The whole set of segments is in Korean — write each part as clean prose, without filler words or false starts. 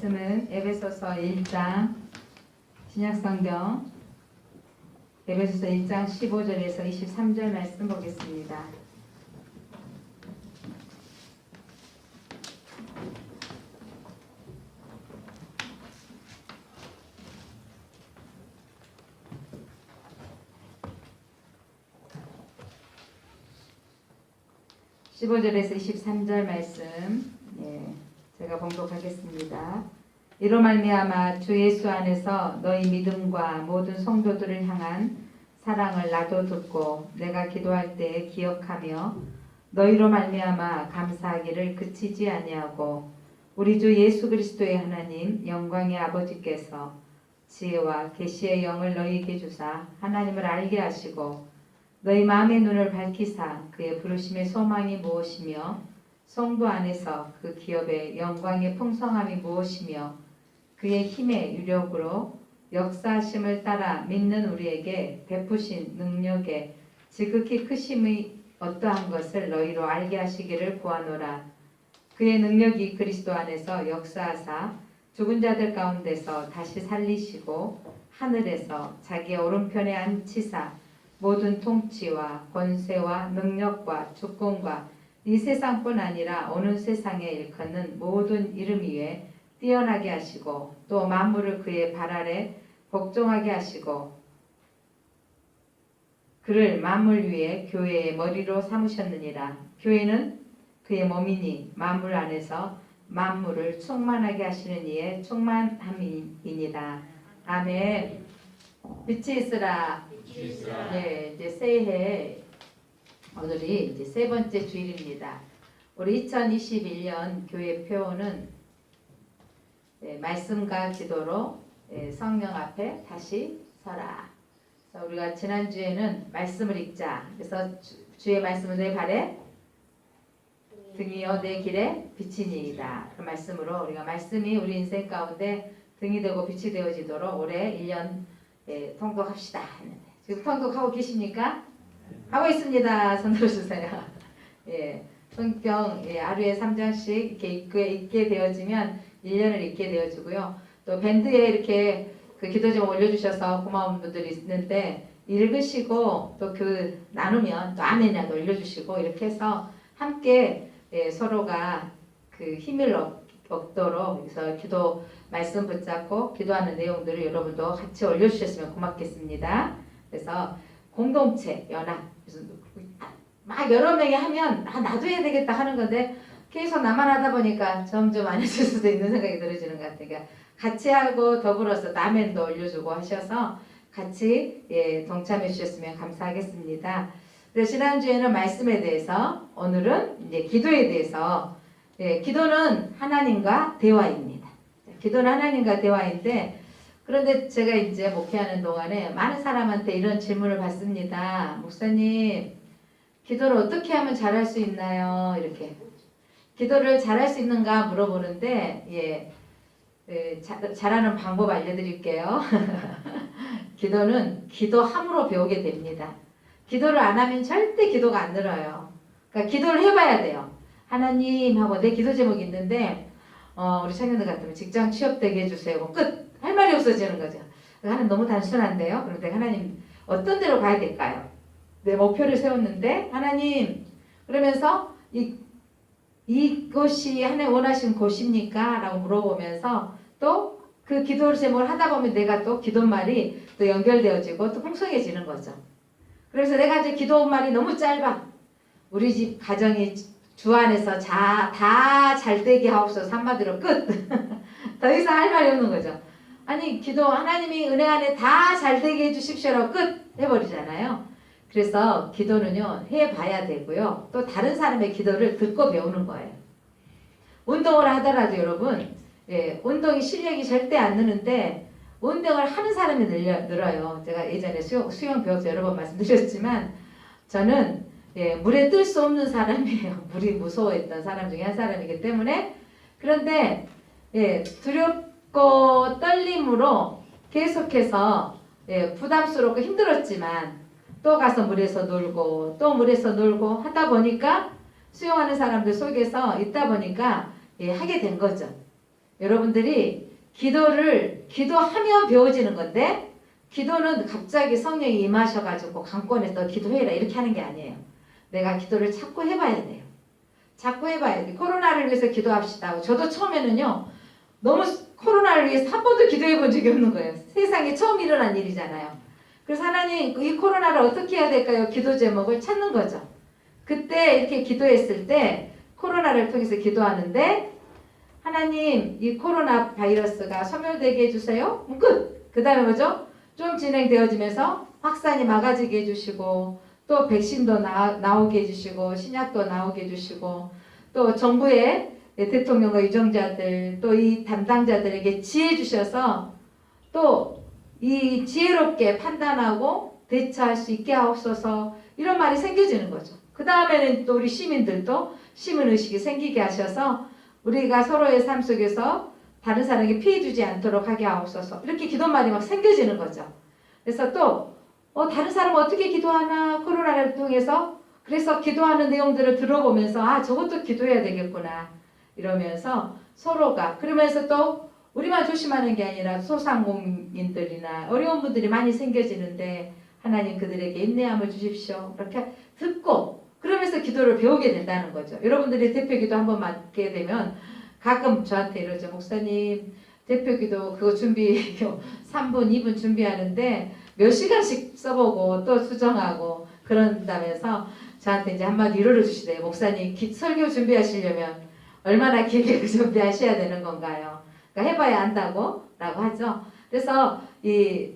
말씀은 에베소서 1장 신약성경 에베소서 1장 15절에서 23절 말씀 보겠습니다. (15절에서 23절) 말씀 제가 봉독하겠습니다. 이로 말미암아 주 예수 안에서 너희 믿음과 모든 성도들을 향한 사랑을 나도 듣고 내가 기도할 때에 기억하며 너희로 말미암아 감사하기를 그치지 아니하고 우리 주 예수 그리스도의 하나님 영광의 아버지께서 지혜와 계시의 영을 너희에게 주사 하나님을 알게 하시고 너희 마음의 눈을 밝히사 그의 부르심의 소망이 무엇이며 성도 안에서 그 기업의 영광의 풍성함이 무엇이며 그의 힘의 유력으로 역사하심을 따라 믿는 우리에게 베푸신 능력의 지극히 크심의 어떠한 것을 너희로 알게 하시기를 구하노라. 그의 능력이 그리스도 안에서 역사하사 죽은 자들 가운데서 다시 살리시고 하늘에서 자기의 오른편에 앉히사 모든 통치와 권세와 능력과 주권과 이 세상뿐 아니라 오는 세상에 일컫는 모든 이름 위에 뛰어나게 하시고 또 만물을 그의 발 아래 복종하게 하시고 그를 만물 위에 교회의 머리로 삼으셨느니라. 교회는 그의 몸이니 만물 안에서 만물을 충만하게 하시는 이의 충만함이니라. 아멘. 빛이 있으라. 네, 이제 새해 오늘이 이제 세 번째 주일입니다. 우리 2021년 교회 표어는 말씀과 기도로 성령 앞에 다시 서라. 그래서 우리가 지난주에는 말씀을 읽자. 그래서 주의 말씀은 내 발에 등이요 내 길에 빛이니이다. 그 말씀으로 우리가 말씀이 우리 인생 가운데 등이 되고 빛이 되어지도록 올해 1년 통독합시다 했는데 지금 통독하고 계십니까? 하고 있습니다. 손 들어주세요. 성경 하루에 3장씩 이렇게 읽게 되어지면 1년을 읽게 되어지고요. 또 밴드에 이렇게 그 기도 제목 올려주셔서 고마운 분들이 있는데 읽으시고 또 그 나누면 또 아멘이라도 올려주시고 이렇게 해서 함께 서로가 그 힘을 얻도록 그래서 기도 말씀 붙잡고 기도하는 내용들을 여러분도 같이 올려주셨으면 고맙겠습니다. 그래서 공동체 연합 막 여러 명이 하면 나도 해야 되겠다 하는 건데 계속 나만 하다 보니까 점점 안 해줄 수도 있는 생각이 들어지는 것 같아요. 그러니까 같이 하고 더불어서 아멘도 올려주고 하셔서 같이 동참해 주셨으면 감사하겠습니다. 지난주에는 말씀에 대해서 오늘은 이제 기도에 대해서 기도는 하나님과 대화입니다. 기도는 하나님과 대화인데 그런데 제가 이제 목회하는 동안에 많은 사람한테 이런 질문을 받습니다. 목사님, 기도를 어떻게 하면 잘할 수 있나요? 이렇게. 기도를 잘할 수 있는가 물어보는데, 잘하는 방법 알려드릴게요. 기도는 기도함으로 배우게 됩니다. 기도를 안 하면 절대 기도가 안 늘어요. 그러니까 기도를 해봐야 돼요. 하나님 하고 내 기도 제목이 있는데, 우리 청년들 같으면 직장 취업되게 해주세요. 끝! 할 말이 없어지는 거죠. 하나님 너무 단순한데요. 그런데 하나님 어떤 데로 가야 될까요? 내 목표를 세웠는데 하나님 그러면서 이것이 하나님 원하신 곳입니까? 라고 물어보면서 또 그 기도 제목을 하다 보면 내가 또 기도말이 또 연결되어지고 또 풍성해지는 거죠. 그래서 내가 이제 기도말이 너무 짧아. 우리 집 가정이 주 안에서 다 잘되게 하옵소서 한마디로 끝. 더 이상 할 말이 없는 거죠. 아니 기도 하나님이 은혜 안에 다 잘되게 해주십시오라고 끝 해버리잖아요. 그래서 기도는요 해봐야 되고요. 또 다른 사람의 기도를 듣고 배우는 거예요. 운동을 하더라도 여러분 운동이 실력이 절대 안 느는데 운동을 하는 사람이 늘어요. 제가 예전에 수영 배워서 여러 번 말씀드렸지만 저는 물에 뜰 수 없는 사람이에요. 물이 무서워했던 사람 중에 한 사람이기 때문에 그런데 두렵고 떨림으로 계속해서 부담스럽고 힘들었지만 또 가서 물에서 놀고 또 물에서 놀고 하다 보니까 수영하는 사람들 속에서 있다 보니까 하게 된 거죠. 여러분들이 기도하면 배워지는 건데 기도는 갑자기 성령이 임하셔가지고 강권에서 기도해라 이렇게 하는 게 아니에요. 내가 기도를 자꾸 해봐야 돼요. 자꾸 해봐야 돼. 코로나를 위해서 기도합시다. 저도 처음에는요. 너무 코로나를 위해서 한 번도 기도해 본 적이 없는 거예요. 세상에 처음 일어난 일이잖아요. 그래서 하나님 이 코로나를 어떻게 해야 될까요? 기도 제목을 찾는 거죠. 그때 이렇게 기도했을 때 코로나를 통해서 기도하는데 하나님 이 코로나 바이러스가 소멸되게 해주세요. 끝. 그 다음에 뭐죠? 좀 진행되어지면서 확산이 막아지게 해주시고 또 백신도 나오게 해주시고 신약도 나오게 해주시고 또 정부의 대통령과 유정자들 또 이 담당자들에게 지혜 주셔서 또 이 지혜롭게 판단하고 대처할 수 있게 하옵소서 이런 말이 생겨지는 거죠. 그 다음에는 또 우리 시민들도 시민의식이 생기게 하셔서 우리가 서로의 삶 속에서 다른 사람에게 피해 주지 않도록 하게 하옵소서 이렇게 기도말이 막 생겨지는 거죠. 그래서 또 다른 사람은 어떻게 기도하나 코로나를 통해서 그래서 기도하는 내용들을 들어보면서 아 저것도 기도해야 되겠구나 이러면서 서로가 그러면서 또 우리만 조심하는 게 아니라 소상공인들이나 어려운 분들이 많이 생겨지는데 하나님 그들에게 인내함을 주십시오. 이렇게 듣고 그러면서 기도를 배우게 된다는 거죠. 여러분들이 대표기도 한번 맡게 되면 가끔 저한테 이러죠. 목사님 대표기도 그거 준비 3분 2분 준비하는데 몇 시간씩 써보고 또 수정하고 그런다면서 저한테 이제 한마디 위로를 주시대요. 목사님 설교 준비하시려면 얼마나 길게 준비하셔야 되는 건가요? 그러니까 해봐야 안다고 라고 하죠. 그래서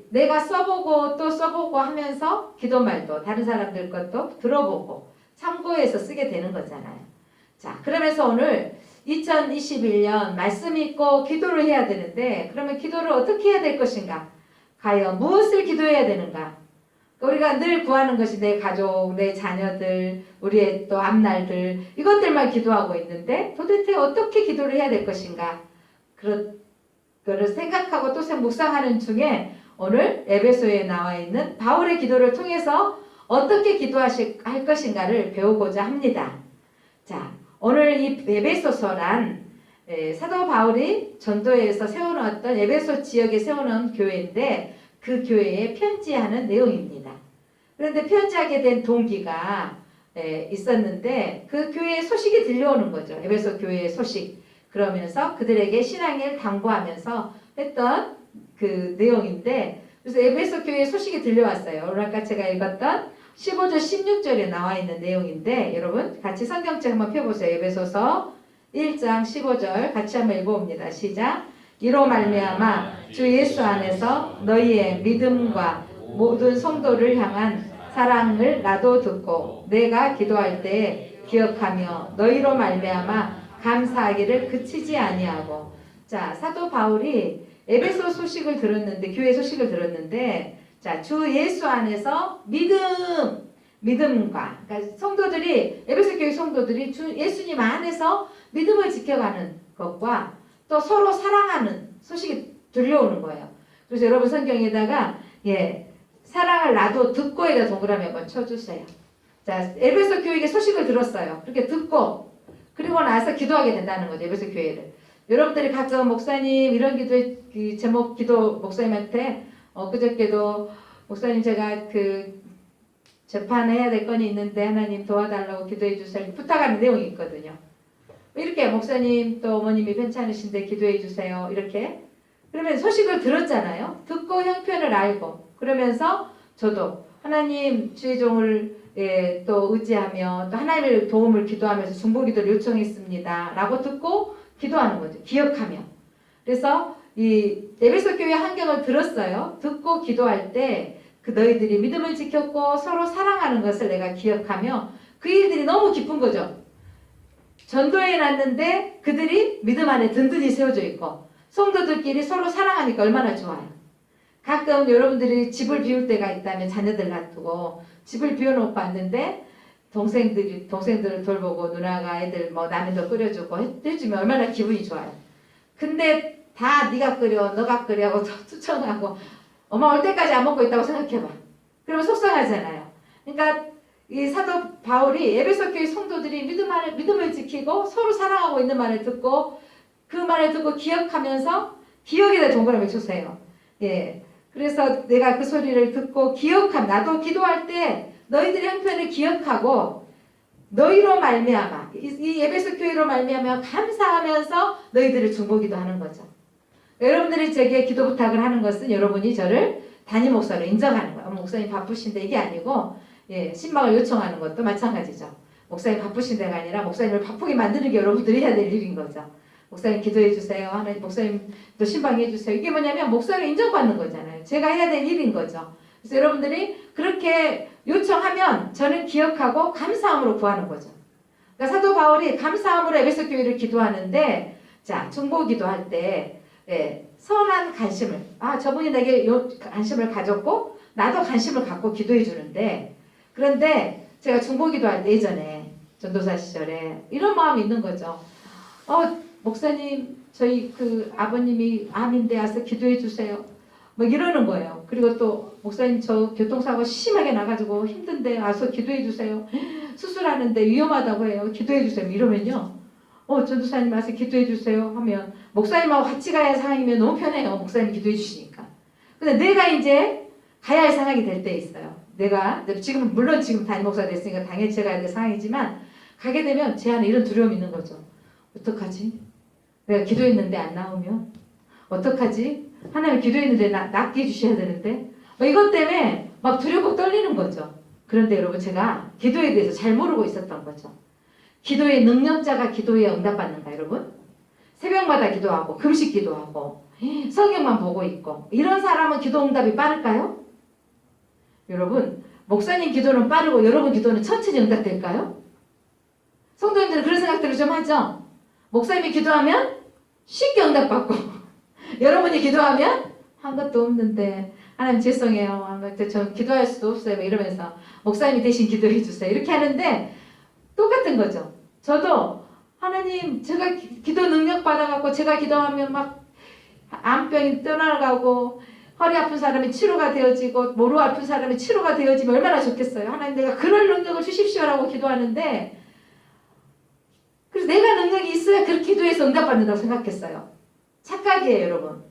내가 써보고 또 써보고 하면서 기도말도 다른 사람들 것도 들어보고 참고해서 쓰게 되는 거잖아요. 자, 그러면서 오늘 2021년 말씀 읽고 기도를 해야 되는데 그러면 기도를 어떻게 해야 될 것인가? 과연 무엇을 기도해야 되는가? 우리가 늘 구하는 것이 내 가족, 내 자녀들, 우리의 또 앞날들 이것들만 기도하고 있는데 도대체 어떻게 기도를 해야 될 것인가? 그거를 생각하고 또 묵상하는 중에 오늘 에베소에 나와 있는 바울의 기도를 통해서 어떻게 기도할 것인가를 배우고자 합니다. 자, 오늘 이 에베소서란 사도 바울이 전도에서 세워놓았던 에베소 지역에 세워놓은 교회인데 그 교회에 편지하는 내용입니다. 그런데 편지하게 된 동기가 있었는데 그 교회의 소식이 들려오는 거죠. 에베소 교회의 소식. 그러면서 그들에게 신앙을 당부하면서 했던 그 내용인데 그래서 에베소 교회의 소식이 들려왔어요. 오늘 아까 제가 읽었던 15절 16절에 나와 있는 내용인데 여러분 같이 성경책 한번 펴보세요. 에베소서 1장 15절 같이 한번 읽어봅니다. 시작. 이로 말미암아 주 예수 안에서 너희의 믿음과 모든 성도를 향한 사랑을 나도 듣고 내가 기도할 때 기억하며 너희로 말미암아 감사하기를 그치지 아니하고. 자, 사도 바울이 에베소 소식을 들었는데 교회 소식을 들었는데 자, 주 예수 안에서 믿음과 그러니까 성도들이 에베소 교회 성도들이 주 예수님 안에서 믿음을 지켜가는 것과 또 서로 사랑하는 소식이 들려오는 거예요. 그래서 여러분 성경에다가 사랑을 나도 듣고에다 동그라미 한번 쳐주세요. 자, 에베소 교회에게 소식을 들었어요. 그렇게 듣고 그리고 나서 기도하게 된다는 거죠. 에베소 교회를. 여러분들이 가끔 목사님 이런 기도 제목 기도 목사님한테 그저께도 목사님 제가 그 재판해야 될 건이 있는데 하나님 도와달라고 기도해 주세요. 부탁하는 내용이 있거든요. 이렇게 목사님 또 어머님이 괜찮으신데 기도해 주세요. 이렇게. 그러면 소식을 들었잖아요. 듣고 형편을 알고 그러면서 저도 하나님 주의 종을 또 의지하며 또 하나님의 도움을 기도하면서 중보기도를 요청했습니다. 라고 듣고 기도하는 거죠. 기억하며. 그래서 이 에베소 교회 환경을 들었어요. 듣고 기도할 때 그 너희들이 믿음을 지켰고 서로 사랑하는 것을 내가 기억하며 그 일들이 너무 기쁜 거죠. 전도해 놨는데 그들이 믿음 안에 든든히 세워져 있고 성도들끼리 서로 사랑하니까 얼마나 좋아요. 가끔 여러분들이 집을 비울 때가 있다면 자녀들 놔두고 집을 비워놓고 왔는데 동생들을 돌보고 누나가 애들 라면도 끓여주고 해주면 얼마나 기분이 좋아요. 근데 다 네가 끓여 너가 끓여 하고 추천하고 엄마 올 때까지 안 먹고 있다고 생각해봐. 그러면 속상하잖아요. 그러니까 이 사도 바울이 에베소 교회 성도들이 믿음을 지키고 서로 사랑하고 있는 말을 듣고 그 말을 듣고 기억하면서 기억에다 동그라미 주세요. 예. 그래서 내가 그 소리를 듣고 나도 기도할 때 너희들의 형편을 기억하고 너희로 말미암아 이 에베소 교회로 말미암아 감사하면서 너희들을 중보기도 하는 거죠. 여러분들이 제게 기도 부탁을 하는 것은 여러분이 저를 담임 목사로 인정하는 거예요. 목사님 바쁘신데 이게 아니고 예, 신방을 요청하는 것도 마찬가지죠. 목사님 바쁘신 데가 아니라 목사님을 바쁘게 만드는 게 여러분들이 해야 될 일인 거죠. 목사님 기도해 주세요. 하나님 목사님 또 신방해 주세요. 이게 뭐냐면 목사를 인정받는 거잖아요. 제가 해야 될 일인 거죠. 그래서 여러분들이 그렇게 요청하면 저는 기억하고 감사함으로 구하는 거죠. 그러니까 사도 바울이 감사함으로 에베소 교회를 기도하는데 자 중보 기도할 때 예, 선한 관심을 저분이 내게 관심을 가졌고 나도 관심을 갖고 기도해 주는데 그런데 제가 중보 기도할 때 예전에 전도사 시절에 이런 마음이 있는 거죠. 목사님 저희 그 아버님이 암인데 와서 기도해 주세요. 뭐 이러는 거예요. 그리고 또 목사님 저 교통사고 심하게 나가지고 힘든데 와서 기도해 주세요. 수술하는데 위험하다고 해요. 기도해 주세요. 이러면요. 전도사님 와서 기도해 주세요 하면 목사님하고 같이 가야 할 상황이면 너무 편해요. 목사님 기도해 주시니까. 근데 내가 이제 가야 할 상황이 될 때 있어요. 내가 물론 지금 담임 목사가 됐으니까 당연히 제가 가야 될 상황이지만 가게 되면 제 안에 이런 두려움이 있는 거죠. 어떡하지? 내가 기도했는데 안 나오면 어떡하지? 하나님 기도했는데 낫게 해주셔야 되는데 이것 때문에 막 두렵고 떨리는 거죠. 그런데 여러분 제가 기도에 대해서 잘 모르고 있었던 거죠. 기도의 능력자가 기도에 응답받는가 여러분? 새벽마다 기도하고 금식 기도하고 성경만 보고 있고 이런 사람은 기도 응답이 빠를까요? 여러분 목사님 기도는 빠르고 여러분 기도는 천천히 응답될까요? 성도님들은 그런 생각들을 좀 하죠? 목사님이 기도하면 쉽게 응답받고 여러분이 기도하면 한 것도 없는데 하나님 죄송해요. 저 기도할 수도 없어요. 이러면서 목사님이 대신 기도해 주세요. 이렇게 하는데 똑같은 거죠. 저도 하나님 제가 기도 능력 받아갖고 제가 기도하면 막 암병이 떠나가고 허리 아픈 사람이 치료가 되어지고 무릎 아픈 사람이 치료가 되어지면 얼마나 좋겠어요. 하나님 내가 그럴 능력을 주십시오라고 기도하는데 그래서 내가 능력이 있어야 그렇게 기도해서 응답받는다고 생각했어요. 착각이에요 여러분.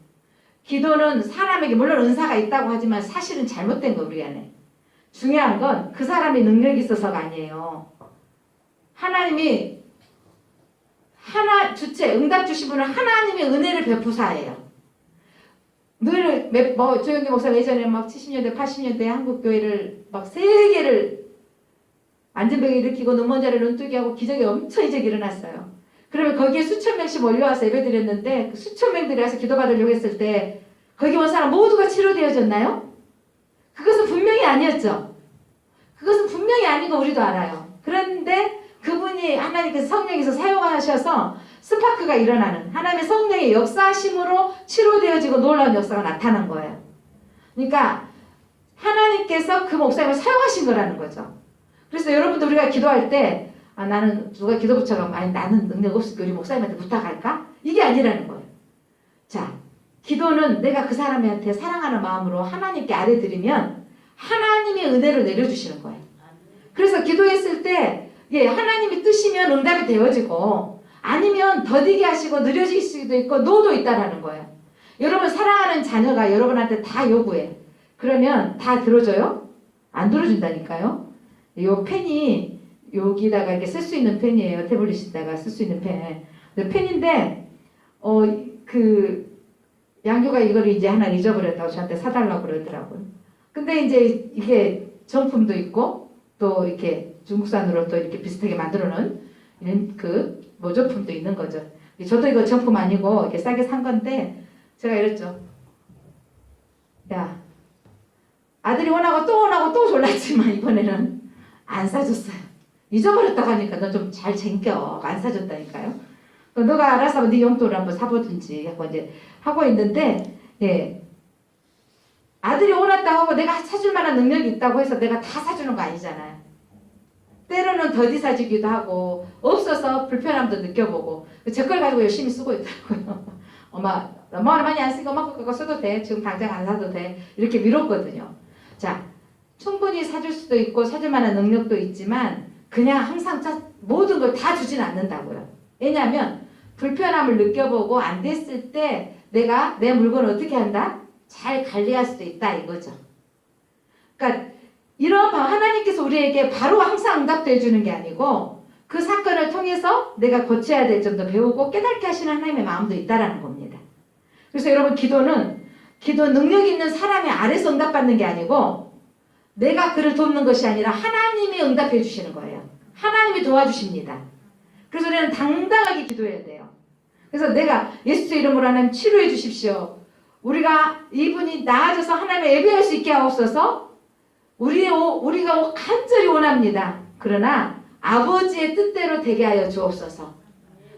기도는 사람에게 물론 은사가 있다고 하지만 사실은 잘못된 거 우리 안에. 중요한 건 그 사람이 능력이 있어서가 아니에요. 하나님이 응답 주신 분은 하나님의 은혜를 베푸사예요. 늘 조영기 목사가 예전에 막 70년대 80년대 한국교회를 막 3개를 안전병을 일으키고 눈먼자를 눈뜨게 하고 기적이 엄청 이제 일어났어요. 그러면 거기에 수천 명씩 몰려와서 예배드렸는데 그 수천 명들이 와서 기도받으려고 했을 때 거기 온 사람 모두가 치료되어졌나요? 그것은 분명히 아니었죠. 그것은 분명히 아닌 거 우리도 알아요. 그런데 그분이 하나님께서 성령에서 사용하셔서 스파크가 일어나는 하나님의 성령의 역사하심으로 치료되어지고 놀라운 역사가 나타난 거예요. 그러니까 하나님께서 그 목사님을 사용하신 거라는 거죠. 그래서 여러분들 우리가 기도할 때 나는 누가 기도 붙여가면 나는 능력 없으니까 우리 목사님한테 부탁할까? 이게 아니라는 거예요. 자, 기도는 내가 그 사람한테 사랑하는 마음으로 하나님께 아뢰드리면 하나님의 은혜를 내려주시는 거예요. 그래서 기도했을 때 하나님이 뜻이면 응답이 되어지고 아니면 더디게 하시고 느려질 수도 있고 노도 있다라는 거예요. 여러분 사랑하는 자녀가 여러분한테 다 요구해. 그러면 다 들어줘요? 안 들어준다니까요. 요 펜이 여기다가 이렇게 쓸 수 있는 펜이에요. 태블릿에다가 쓸 수 있는 펜. 펜인데 양교가 이걸 이제 하나 잊어버렸다고 저한테 사달라고 그러더라고요. 근데 이제 이게 정품도 있고 또 이렇게 중국산으로 또 이렇게 비슷하게 만들어 놓은 이런 그 모조품도 있는 거죠. 저도 이거 정품 아니고 이렇게 싸게 산 건데 제가 이랬죠. 야, 아들이 원하고 또 졸랐지만 이번에는 안 사줬어요. 잊어버렸다고 하니까 너 좀 잘 챙겨. 안 사줬다니까요. 너가 알아서 네 용돈을 한번 사보든지 하고 이제 하고 있는데 아들이 원했다고 하고 내가 사줄 만한 능력이 있다고 해서 내가 다 사주는 거 아니잖아요. 때로는 더디 사주기도 하고 없어서 불편함도 느껴보고 제 걸 가지고 열심히 쓰고 있더라고요. 엄마 많이 안 쓰니까 엄마 거 써도 돼. 지금 당장 안 사도 돼. 이렇게 미뤘거든요. 자, 충분히 사줄 수도 있고 사줄 만한 능력도 있지만 그냥 항상 모든 걸 다 주진 않는다고요. 왜냐하면 불편함을 느껴보고 안 됐을 때 내가 내 물건을 어떻게 한다? 잘 관리할 수도 있다 이거죠. 그러니까 이런 하나님께서 우리에게 바로 항상 응답도 해주는 게 아니고 그 사건을 통해서 내가 고쳐야 될 점도 배우고 깨닫게 하시는 하나님의 마음도 있다라는 겁니다. 그래서 여러분 기도는 기도 능력 있는 사람의 아래서 응답받는 게 아니고 내가 그를 돕는 것이 아니라 하나님이 응답해 주시는 거예요. 하나님이 도와주십니다. 그래서 우리는 당당하게 기도해야 돼요. 그래서 내가 예수 이름으로 하나님 치료해 주십시오. 우리가 이분이 나아져서 하나님을 예배할 수 있게 하옵소서. 우리가 간절히 원합니다. 그러나 아버지의 뜻대로 되게 하여 주옵소서.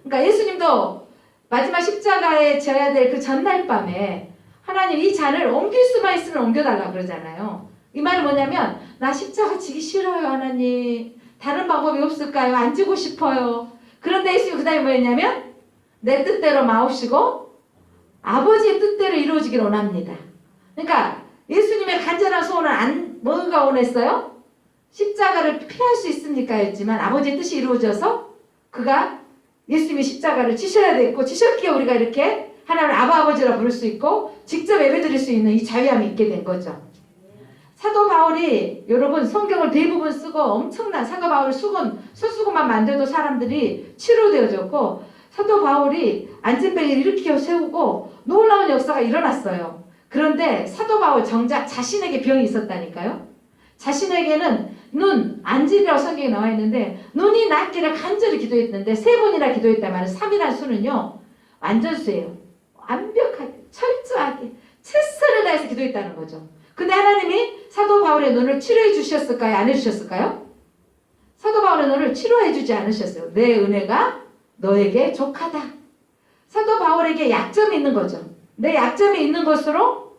그러니까 예수님도 마지막 십자가에 져야 될 그 전날 밤에 하나님 이 잔을 옮길 수만 있으면 옮겨달라 그러잖아요. 이 말은 뭐냐면 나 십자가 지기 싫어요 하나님. 다른 방법이 없을까요? 안 지고 싶어요. 그런데 예수님 그 다음에 뭐였냐면 내 뜻대로 마옵시고 아버지의 뜻대로 이루어지기를 원합니다. 그러니까 예수님의 간절한 소원은 뭐가 원했어요? 십자가를 피할 수 있습니까? 했지만 아버지의 뜻이 이루어져서 그가 예수님이 십자가를 지셔야 됐고 지셨기에 우리가 이렇게 하나님을 아버지라 부를 수 있고 직접 예배드릴 수 있는 이 자유함이 있게 된 거죠. 사도 바울이 여러분 성경을 대부분 쓰고 엄청난 사도 바울을 수수고만 만들도 사람들이 치료되어졌고 사도 바울이 안진뱅이를 일으켜 세우고 놀라운 역사가 일어났어요. 그런데 사도 바울 정작 자신에게 병이 있었다니까요. 자신에게는 눈, 안질이라고 성경에 나와 있는데 눈이 낫기를 간절히 기도했는데 3번이나 기도했단 말이에요. 3이라는 수는요. 완전수예요. 완벽하게, 철저하게, 최선을 다해서 기도했다는 거죠. 근데 하나님이 사도 바울의 눈을 치료해 주셨을까요? 안 해주셨을까요? 사도 바울의 눈을 치료해 주지 않으셨어요. 내 은혜가 너에게 족하다. 사도 바울에게 약점이 있는 거죠. 내 약점이 있는 것으로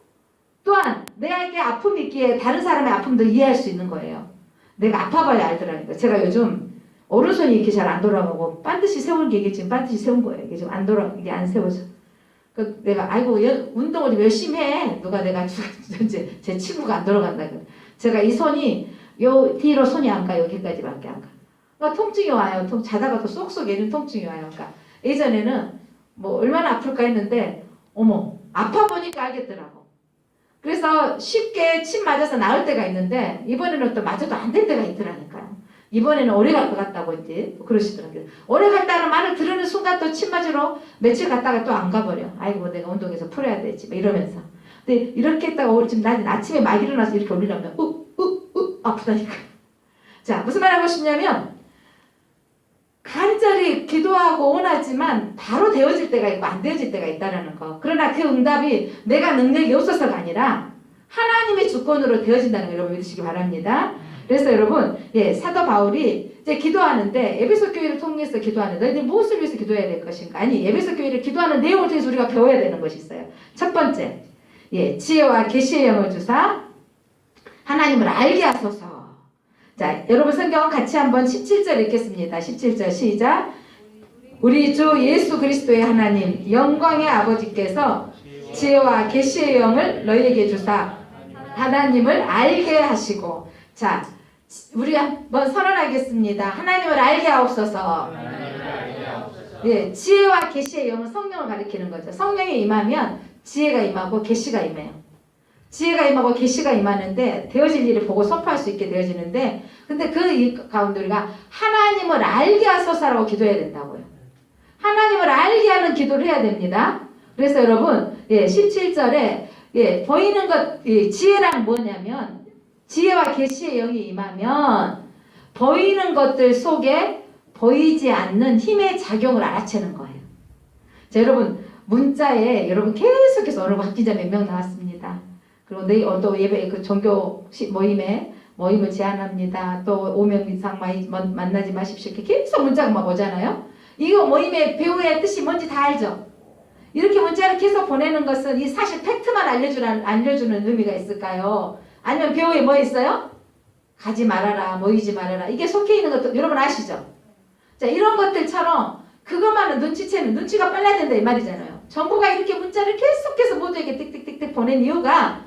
또한 내게 아픔이 있기에 다른 사람의 아픔도 이해할 수 있는 거예요. 내가 아파봐야 알더라니까. 제가 요즘 오른손이 이렇게 잘 안 돌아가고 반드시 세우는 게 이게 지금 반드시 세운 거예요. 이게 지금 이게 안 세워져. 그 내가 아이고 운동을 좀 열심히 해. 누가 내가 제 친구가 안 돌아간다. 제가 이 손이 요 뒤로 손이 안 가. 여기까지밖에 안 가. 그러니까 통증이 와요. 자다가 또 쏙쏙 내리는 통증이 와요. 그러니까 예전에는 뭐 얼마나 아플까 했는데 어머 아파 보니까 알겠더라고. 그래서 쉽게 침 맞아서 나을 때가 있는데 이번에는 또 맞아도 안 될 때가 있더라니까요. 이번에는 오래 갈 것 같다고 이제 그러시더라고요. 오래 갔다는 말을 들으는 순간 또 침 맞으러 며칠 갔다가 또 안 가버려. 아이고 내가 운동해서 풀어야 되지 이러면서. 근데 이렇게 했다가 지금 난 아침에 막 일어나서 이렇게 올리려면 아프다니까. 자 무슨 말 하고 싶냐면 간절히 기도하고 원하지만 바로 되어질 때가 있고 안 되어질 때가 있다는 거. 그러나 그 응답이 내가 능력이 없어서가 아니라 하나님의 주권으로 되어진다는 걸 여러분 믿으시기 바랍니다. 그래서 여러분 사도 바울이 이제 기도하는데 에베소 교회를 통해서 기도하는데 너희들 무엇을 위해서 기도해야 될 것인가? 아니 에베소 교회를 기도하는 내용을 통해서 우리가 배워야 되는 것이 있어요. 첫 번째 지혜와 계시의 영을 주사 하나님을 알게 하소서. 자, 여러분 성경 같이 한번 17절 읽겠습니다. 17절 시작. 우리 주 예수 그리스도의 하나님 영광의 아버지께서 지혜와 계시의 영을 너희에게 주사 하나님을 알게 하시고. 자, 우리 한번 선언하겠습니다. 하나님을 알게 하옵소서. 지혜와 계시의 영은 성령을 가리키는 거죠. 성령이 임하면 지혜가 임하고 계시가 임해요. 지혜가 임하고 계시가 임하는데 되어질 일을 보고 선포할 수 있게 되어지는데 근데 그 가운데 우리가 하나님을 알게 하소서라고 기도해야 된다고요. 하나님을 알게 하는 기도를 해야 됩니다. 그래서 여러분 17절에 보이는 것 지혜란 뭐냐면 지혜와 계시의 영이 임하면 보이는 것들 속에 보이지 않는 힘의 작용을 알아채는 거예요. 자 여러분 문자에 여러분 계속해서 오늘 확진자 몇 명 나왔습니다. 그리고 내일 또 예배 그 종교 모임을 제안합니다. 또 5명 이상 만나지 마십시오. 이렇게 계속 문자가 막 오잖아요. 이거 모임의 배우의 뜻이 뭔지 다 알죠? 이렇게 문자를 계속 보내는 것은 이 사실 팩트만 알려주는 의미가 있을까요? 아니면 배우에 뭐 있어요? 가지 말아라, 모이지 말아라. 이게 속해 있는 것도 여러분 아시죠? 자, 이런 것들처럼 그것만은 눈치가 빨라야 된다 이 말이잖아요. 정부가 이렇게 문자를 계속해서 모두에게 띡띡띡띡 보낸 이유가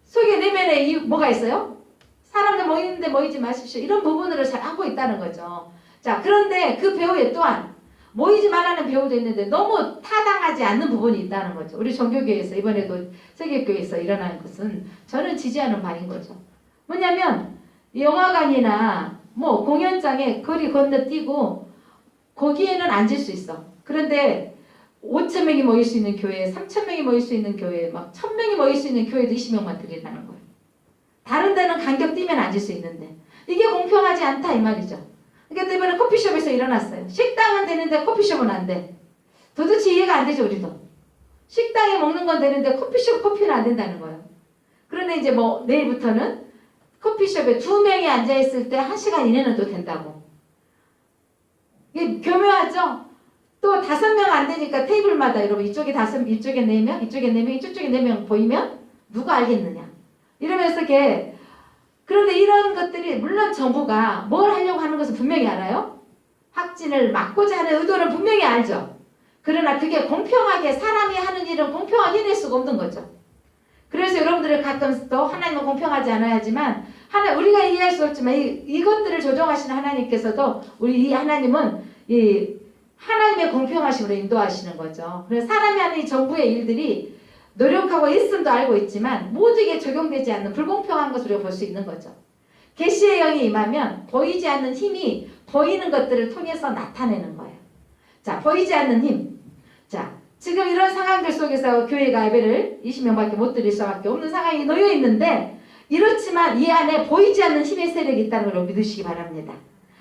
속에 내면에 뭐가 있어요? 사람들 모이는데 모이지 마십시오. 이런 부분으로 잘 하고 있다는 거죠. 자, 그런데 그 배후에 또한 모이지 말라는 배우도 있는데 너무 타당하지 않는 부분이 있다는 거죠. 우리 종교교회에서 이번에도 세계교회에서 일어난 것은 저는 지지하는 바인 거죠. 뭐냐면 영화관이나 뭐 공연장에 거리 건너뛰고 거기에는 앉을 수 있어. 그런데 5천 명이 모일 수 있는 교회, 3천 명이 모일 수 있는 교회, 막 1,000명이 모일 수 있는 교회도 20명만 들린다는 거예요. 다른 데는 간격 뛰면 앉을 수 있는데 이게 공평하지 않다 이 말이죠. 그러니까 이번에 커피숍에서 일어났어요. 식당은 되는데 커피숍은 안 돼. 도대체 이해가 안 되죠, 우리도. 식당에 먹는 건 되는데 커피숍 커피는 안 된다는 거예요. 그런데 이제 뭐 내일부터는 커피숍에 2명이 앉아있을 때 1시간 이내는 또 된다고. 이게 교묘하죠? 또 5명 안 되니까 테이블마다 여러분 이쪽에 5명, 이쪽에 4명, 이쪽에 4명, 이쪽에 4명 보이면 누가 알겠느냐. 이러면서 이렇게 그런데 이런 것들이 물론 정부가 뭘 하려고 하는 것을 분명히 알아요. 확진을 막고자 하는 의도는 분명히 알죠. 그러나 그게 공평하게 사람이 하는 일은 공평하게 해낼 수가 없는 거죠. 그래서 여러분들이 가끔 또 하나님은 공평하지 않아야지만 우리가 이해할 수 없지만 이것들을 조정하시는 하나님께서도 우리 이 하나님은 이 하나님의 공평하심으로 인도하시는 거죠. 그래서 사람이 하는 이 정부의 일들이 노력하고 있음도 알고 있지만 모두에게 적용되지 않는 불공평한 것으로 볼 수 있는 거죠. 계시의 영이 임하면 보이지 않는 힘이 보이는 것들을 통해서 나타내는 거예요. 자, 보이지 않는 힘. 자, 지금 이런 상황들 속에서 교회가 예배를 20명밖에 못 드릴 수밖에 없는 상황이 놓여 있는데 이렇지만 이 안에 보이지 않는 힘의 세력이 있다는 걸 믿으시기 바랍니다.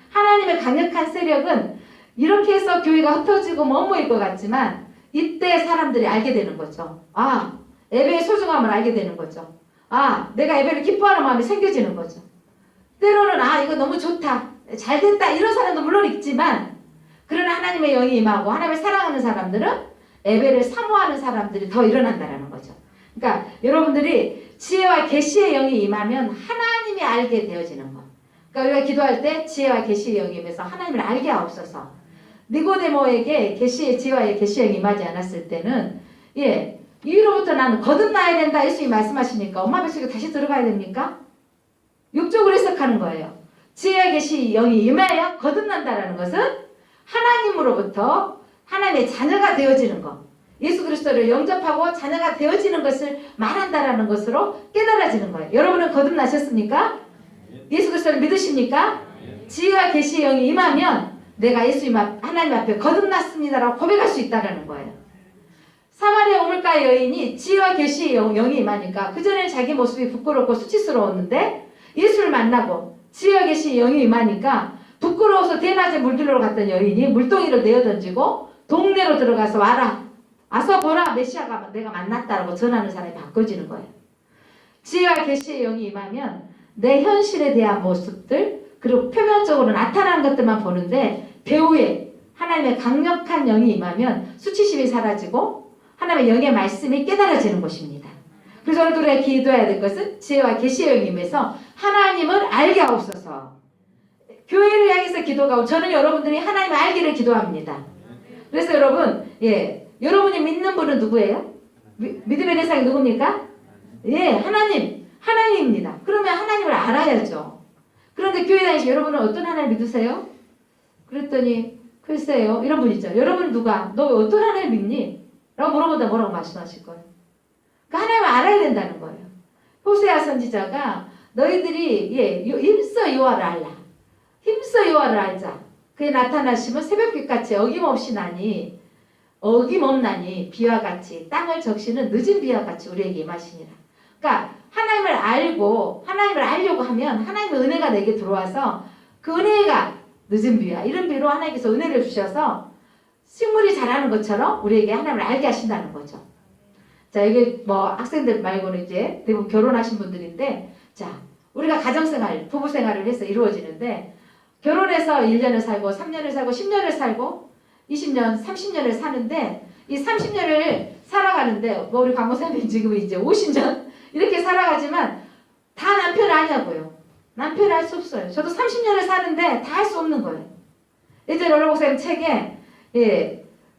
하나님의 강력한 세력은 이렇게 해서 교회가 흩어지고 머무일 것 같지만 이때 사람들이 알게 되는 거죠. 아, 예배의 소중함을 알게 되는 거죠. 아, 내가 예배를 기뻐하는 마음이 생겨지는 거죠. 때로는 이거 너무 좋다, 잘 됐다 이런 사람도 물론 있지만 그러나 하나님의 영이 임하고 하나님을 사랑하는 사람들은 예배를 사모하는 사람들이 더 일어난다는 거죠. 그러니까 여러분들이 지혜와 계시의 영이 임하면 하나님이 알게 되어지는 것. 그러니까 우리가 기도할 때 지혜와 계시의 영이 임해서 하나님을 알게 하옵소서. 니고데모에게 지혜와 계시의 영이 임하지 않았을 때는 이로부터 나는 거듭나야 된다 예수님이 말씀하시니까 엄마 뱃속에 다시 들어가야 됩니까? 육적으로 해석하는 거예요. 지혜와 계시의 영이 임하여 거듭난다는 것은 하나님으로부터 하나님의 자녀가 되어지는 것, 예수 그리스도를 영접하고 자녀가 되어지는 것을 말한다라는 것으로 깨달아지는 거예요. 여러분은 거듭나셨습니까? 예수 그리스도를 믿으십니까? 지혜와 계시의 영이 임하면 내가 하나님 앞에 거듭났습니다라고 고백할 수 있다는 거예요. 사마리아 우물가 여인이 지혜와 계시의 영이 임하니까 그전에는 자기 모습이 부끄럽고 수치스러웠는데 예수를 만나고 지혜와 계시의 영이 임하니까 부끄러워서 대낮에 물들러 갔던 여인이 물동이를 내어던지고 동네로 들어가서 와서 보라, 메시아가 내가 만났다라고 전하는 사람이 바꿔지는 거예요. 지혜와 계시의 영이 임하면 내 현실에 대한 모습들 그리고 표면적으로 나타나는 것들만 보는데 배후에 하나님의 강력한 영이 임하면 수치심이 사라지고 하나님의 영의 말씀이 깨달아지는 것입니다. 그래서 오늘 우리가 기도해야 될 것은 지혜와 계시의 영이 임해서 하나님을 알게 하옵소서. 교회를 향해서 기도가 저는 여러분들이 하나님을 알기를 기도합니다. 그래서 여러분, 여러분이 믿는 분은 누구예요? 믿음의 대상이 누굽니까? 하나님입니다. 그러면 하나님을 알아야죠. 그런데 교회 다니시 여러분은 어떤 하나님을 믿으세요? 그랬더니 글쎄요, 이런 분 있죠. 여러분 너 어떤 하나님을 믿니? 라고 물어보다 뭐라고 말씀하실 거예요? 그러니까 하나님을 알아야 된다는 거예요. 호세아 선지자가 너희들이 힘써 여호와를 알라. 힘써 여호와를 알자. 그의 나타나심은 새벽빛같이 어김없나니 비와 같이 땅을 적시는 늦은 비와 같이 우리에게 임하시니라. 그러니까 하나님을 알려고 하면 하나님의 은혜가 내게 들어와서 그 은혜가 늦은 비와 이른 비로 하나님께서 은혜를 주셔서 식물이 자라는 것처럼 우리에게 하나님을 알게 하신다는 거죠. 자, 이게 뭐 학생들 말고는 이제 대부분 결혼하신 분들인데, 자, 우리가 가정생활, 부부생활을 해서 이루어지는데 결혼해서 1년을 살고 3년을 살고 10년을 살고 20년, 30년을 사는데 이 30년을 살아가는데 뭐 우리 강모사님 지금 이제 50년 이렇게 살아가지만 다 남편을 아냐고요. 남편을 할 수 없어요. 저도 30년을 사는데 다 할 수 없는 거예요. 예전에 롤러목사님 책에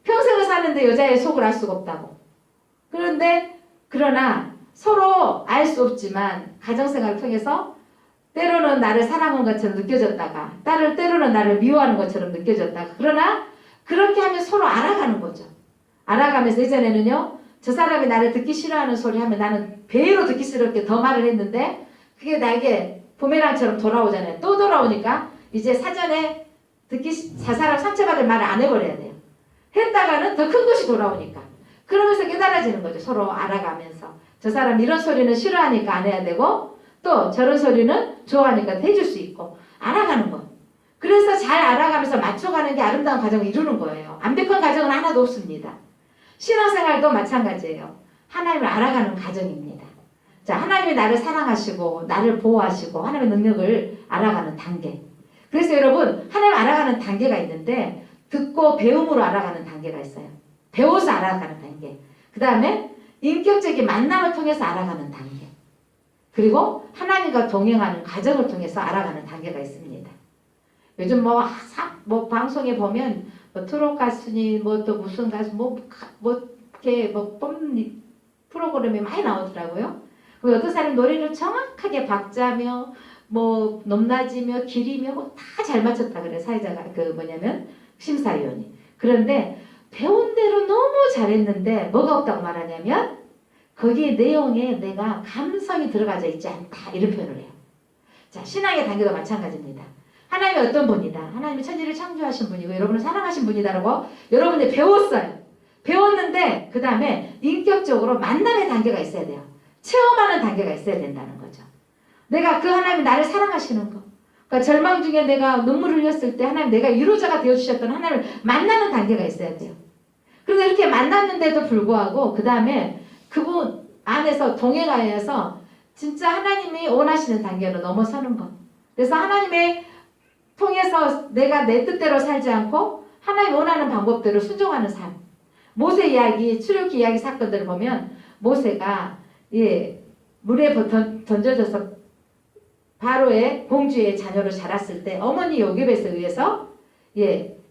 평생을 사는데 여자의 속을 알 수가 없다고. 그러나 서로 알 수 없지만 가정생활을 통해서 때로는 나를 사랑하는 것처럼 느껴졌다가 때로는 나를 미워하는 것처럼 느껴졌다가 그러나 그렇게 하면 서로 알아가는 거죠. 알아가면서 예전에는요. 저 사람이 나를 듣기 싫어하는 소리 하면 나는 배로 듣기 싫게 더 말을 했는데 그게 나에게 부메랑처럼 돌아오잖아요. 또 돌아오니까 이제 사전에 저 사람 상처받을 말을 안 해버려야 돼요. 했다가는 더 큰 것이 돌아오니까. 그러면서 깨달아지는 거죠. 서로 알아가면서. 저 사람 이런 소리는 싫어하니까 안 해야 되고 또 저런 소리는 좋아하니까 해줄 수 있고 알아가는 거. 그래서 잘 알아가면서 맞춰가는 게 아름다운 가정을 이루는 거예요. 완벽한 가정은 하나도 없습니다. 신앙생활도 마찬가지예요. 하나님을 알아가는 가정입니다. 자, 하나님이 나를 사랑하시고 나를 보호하시고 하나님의 능력을 알아가는 단계. 그래서 여러분 하나님을 알아가는 단계가 있는데 듣고 배움으로 알아가는 단계가 있어요. 배워서 알아가는 단계. 그 다음에 인격적인 만남을 통해서 알아가는 단계. 그리고 하나님과 동행하는 가정을 통해서 알아가는 단계가 있습니다. 요즘 뭐 방송에 보면 뭐 트롯 가수니 뭐 또 무슨 가수 이렇게 프로그램이 많이 나오더라고요. 어떤 사람 노래를 정확하게 박자며 뭐 높낮이며 길이며 다 잘 맞췄다 그래 사회자가 심사위원이. 그런데 배운 대로 너무 잘했는데 뭐가 없다고 말하냐면 거기에 내용에 내가 감성이 들어가져 있지 않다 이런 표현을 해요. 자, 신앙의 단계도 마찬가지입니다. 하나님이 어떤 분이다. 하나님이 천지를 창조하신 분이고 여러분을 사랑하신 분이다라고 여러분이 배웠어요. 배웠는데 그 다음에 인격적으로 만남의 단계가 있어야 돼요. 체험하는 단계가 있어야 된다는 거죠. 내가 그 하나님이 나를 사랑하시는 거. 그러니까 절망 중에 내가 눈물을 흘렸을 때 하나님 내가 위로자가 되어주셨던 하나님을 만나는 단계가 있어야 돼요. 그런데 이렇게 만났는데도 불구하고 그 다음에 그분 안에서 동행하여서 진짜 하나님이 원하시는 단계로 넘어서는 것. 그래서 하나님의 통해서 내가 내 뜻대로 살지 않고 하나님 원하는 방법대로 순종하는 삶. 모세 이야기, 출애굽기 이야기 사건들을 보면 모세가 물에 던져져서 바로의 공주의 자녀로 자랐을 때 어머니 요셉에 의해서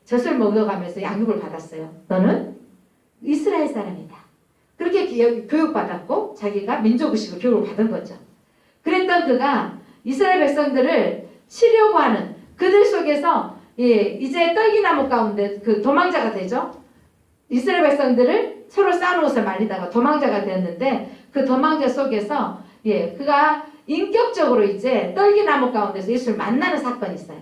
젖을 먹여가면서 양육을 받았어요. 너는 이스라엘 사람이다. 그렇게 교육받았고 자기가 민족의식을 교육을 받은 거죠. 그랬던 그가 이스라엘 백성들을 치려고 하는 그들 속에서 이제 떨기나무 가운데 그 도망자가 되죠. 이스라엘 백성들을 서로 싸놓아서 말리다가 도망자가 되었는데 그 도망자 속에서 그가 인격적으로 이제 떨기나무 가운데서 예수를 만나는 사건이 있어요.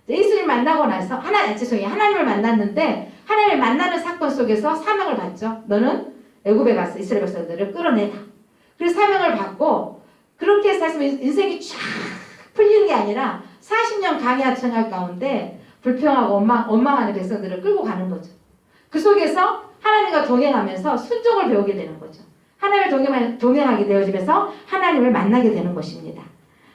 예수를 만나고 나서 하나님을 만났는데 하나님을 만나는 사건 속에서 사명을 받죠. 너는 애굽에 가서 이스라엘 백성들을 끌어내라. 그래서 사명을 받고 그렇게 해서 인생이 쫙 풀리는 게 아니라 40년 강야 생활 가운데 불평하고 원망하는 백성들을 끌고 가는 거죠. 그 속에서 하나님과 동행하면서 순종을 배우게 되는 거죠. 하나님을 동행하게 되어지면서 하나님을 만나게 되는 것입니다.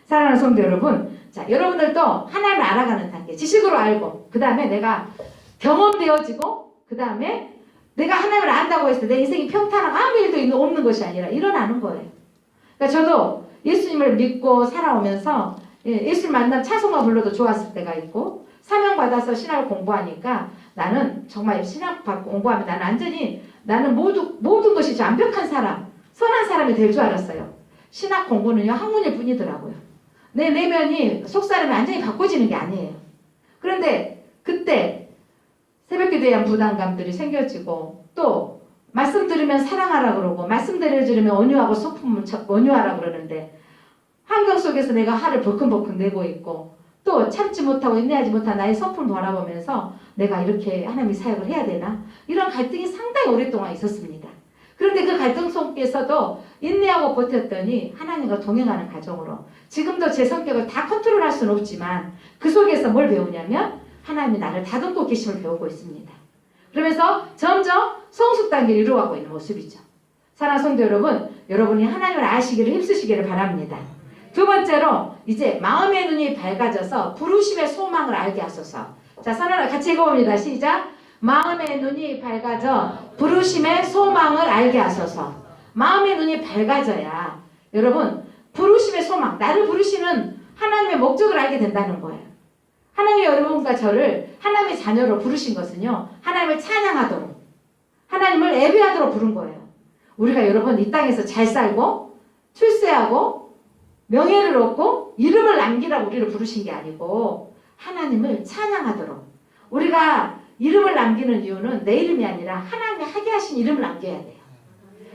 사랑하는 성도 여러분, 자, 여러분들도 하나님을 알아가는 단계, 지식으로 알고, 그 다음에 내가 경험되어지고, 그 다음에 내가 하나님을 안다고 했을 때 내 인생이 평탄하고 아무 일도 없는 것이 아니라 일어나는 거예요. 그러니까 저도 예수님을 믿고 살아오면서 예수를 만나면 찬송가 불러도 좋았을 때가 있고, 사명받아서 신학을 공부하니까 나는 정말 신학 공부하면 나는 모든 것이 완벽한 사람, 선한 사람이 될 줄 알았어요. 신학 공부는요, 학문일 뿐이더라고요. 내 내면이 속사람이 완전히 바꿔지는 게 아니에요. 그런데 그때 새벽기도에 대한 부담감들이 생겨지고 또 말씀 들으면 사랑하라 그러고 말씀 들려주면 온유하고 소품을 온유하라 그러는데 환경 속에서 내가 화를 벌컥벌컥 내고 있고 또 참지 못하고 인내하지 못한 나의 성품을 바라보면서 내가 이렇게 하나님의 사역을 해야 되나? 이런 갈등이 상당히 오랫동안 있었습니다. 그런데 그 갈등 속에서도 인내하고 버텼더니 하나님과 동행하는 가정으로 지금도 제 성격을 다 컨트롤할 수는 없지만 그 속에서 뭘 배우냐면 하나님이 나를 다듬고 계심을 배우고 있습니다. 그러면서 점점 성숙 단계를 이루어가고 있는 모습이죠. 사랑하는 성도 여러분, 여러분이 하나님을 아시기를 힘쓰시기를 바랍니다. 두 번째로 이제 마음의 눈이 밝아져서 부르심의 소망을 알게 하소서. 자, 선언을 같이 읽어봅니다. 시작. 마음의 눈이 밝아져 부르심의 소망을 알게 하소서. 마음의 눈이 밝아져야 여러분 부르심의 소망, 나를 부르시는 하나님의 목적을 알게 된다는 거예요. 하나님이 여러분과 저를 하나님의 자녀로 부르신 것은요, 하나님을 찬양하도록, 하나님을 예배하도록 부른 거예요. 우리가 여러분 이 땅에서 잘 살고 출세하고 명예를 얻고 이름을 남기라고 우리를 부르신 게 아니고 하나님을 찬양하도록, 우리가 이름을 남기는 이유는 내 이름이 아니라 하나님이 하게 하신 이름을 남겨야 돼요.